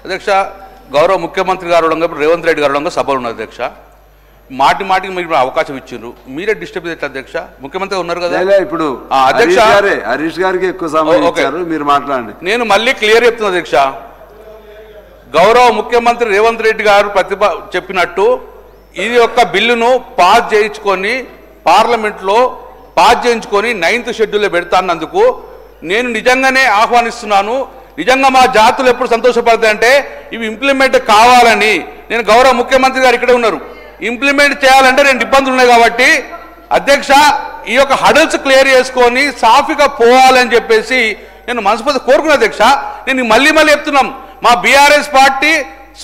అధ్యక్ష గౌరవ ముఖ్యమంత్రి గారు రేవంత్ రెడ్డి గారు సభలు ఉన్నారు అధ్యక్ష. మాటికి మీరు అవకాశం ఇచ్చిండ్రు, మీరే డిస్టర్బ్ చేస్తారు అధ్యక్ష. ముఖ్యమంత్రి ఉన్నారు కదా ఇప్పుడు అధ్యక్ష, హరీష్ గారికి ఎక్కువ సమయం ఇచ్చారు, మీరు మాట్లాడండి. నేను మళ్ళీ క్లియర్ చెప్తున్నా అధ్యక్ష. గౌరవ ముఖ్యమంత్రి రేవంత్ రెడ్డి గారు చెప్పినట్టు ఇది యొక్క బిల్లును పాస్ చేయించుకొని పార్లమెంట్లో పాస్ చేయించుకొని 9th షెడ్యూల్లో పెడతానందుకు నేను నిజంగానే ఆహ్వానిస్తున్నాను. నిజంగా మా జాతులు ఎప్పుడు సంతోషపడతాయంటే ఇవి ఇంప్లిమెంట్ కావాలని. నేను గౌరవ ముఖ్యమంత్రి గారు ఇక్కడే ఉన్నారు, ఇంప్లిమెంట్ చేయాలంటే 2 ఇబ్బందులు ఉన్నాయి కాబట్టి అధ్యక్ష ఈ యొక్క హడల్స్ క్లియర్ చేసుకొని సాఫీగా పోవాలని చెప్పేసి నేను మనస్ఫూర్తి కోరుకున్నా అధ్యక్ష. నేను మళ్ళీ చెప్తున్నాం, మా బీఆర్ఎస్ పార్టీ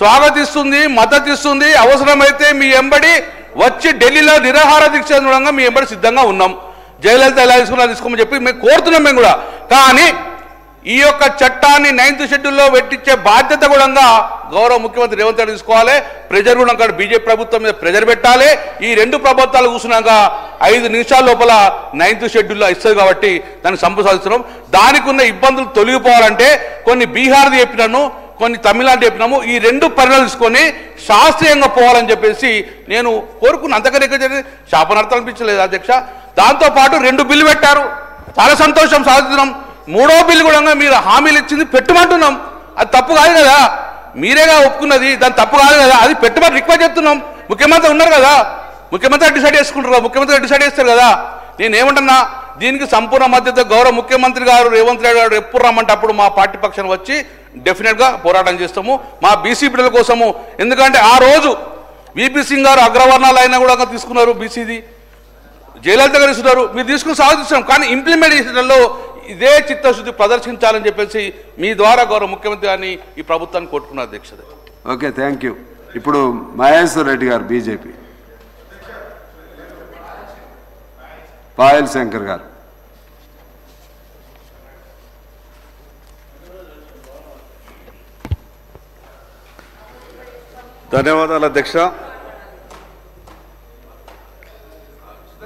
స్వాగతిస్తుంది, మద్దతు ఇస్తుంది. అవసరమైతే మీ ఎంబడి వచ్చి ఢిల్లీలో నిరాహార దీక్ష చూడంగా మీ ఎంబడి సిద్ధంగా ఉన్నాం. జయలలిత ఎలా తీసుకోమని చెప్పి మేము కోరుతున్నాం మేము కూడా. కానీ ఈ యొక్క చట్టాన్ని 9th షెడ్యూల్లో పెట్టించే బాధ్యత కూడా గౌరవ ముఖ్యమంత్రి రేవంత్ రెడ్డి తీసుకోవాలి. ప్రెజర్ కూడా బీజేపీ ప్రభుత్వం మీద ప్రెజర్ పెట్టాలి. ఈ 2 ప్రభుత్వాలు కూర్చున్నాక 5 నిమిషాల లోపల 9th షెడ్యూల్లో ఇస్తుంది కాబట్టి దాన్ని సంప్రదిస్తున్నాం. దానికి ఉన్న ఇబ్బందులు తొలగిపోవాలంటే కొన్ని బీహార్ది చెప్పినాను, కొన్ని తమిళనాడు చెప్పినాము. ఈ 2 పరిణామాలు తీసుకొని శాస్త్రీయంగా పోవాలని చెప్పేసి నేను కోరుకున్నాను. అంతకన్నా ఎక్కువ శాపనార్థం అనిపించలేదు అధ్యక్ష. దాంతోపాటు 2 బిల్లు పెట్టారు, చాలా సంతోషం, సాధిస్తున్నాం. 3వ బిల్లు కూడా మీరు హామీలు ఇచ్చింది పెట్టమంటున్నాం. అది తప్పు కాదు కదా, మీరేగా ఒప్పుకున్నది, దాని తప్పు కాదు కదా, అది పెట్టమని రిక్వెస్ట్ చేస్తున్నాం. ముఖ్యమంత్రి ఉన్నారు కదా, ముఖ్యమంత్రి డిసైడ్ చేసుకుంటారు, ముఖ్యమంత్రి డిసైడ్ చేస్తారు కదా. నేనేమంటున్నా, దీనికి సంపూర్ణ మద్దతు గౌరవ ముఖ్యమంత్రి గారు రేవంత్ రెడ్డి గారు ఎప్పుడు రమ్మంటే అప్పుడు మా పార్టీ పక్షాన్ని వచ్చి డెఫినెట్గా పోరాటం చేస్తాము మా బీసీ బిడ్డల కోసము. ఎందుకంటే ఆ రోజు వీపీ సింగ్ గారు అగ్రవర్ణాలు అయినా కూడా తీసుకున్నారు, బీసీది జయలలిత గారు ఇస్తున్నారు, మీరు తీసుకుని సాధిస్తున్నాం. కానీ ఇంప్లిమెంటేషన్లో ఇదే చిత్తశుద్ధి ప్రదర్శించాలని చెప్పేసి మీ ద్వారా గౌరవ ముఖ్యమంత్రి గారిని ఈ ప్రభుత్వాన్ని కోరుకున్నారు అధ్యక్ష. Okay, thank you. ఇప్పుడు మహేశ్వర్ రెడ్డి గారు బీజేపీ, పాయల్ శంకర్ గారు. ధన్యవాదాలు అధ్యక్ష.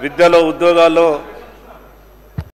విద్యలో, ఉద్యోగాల్లో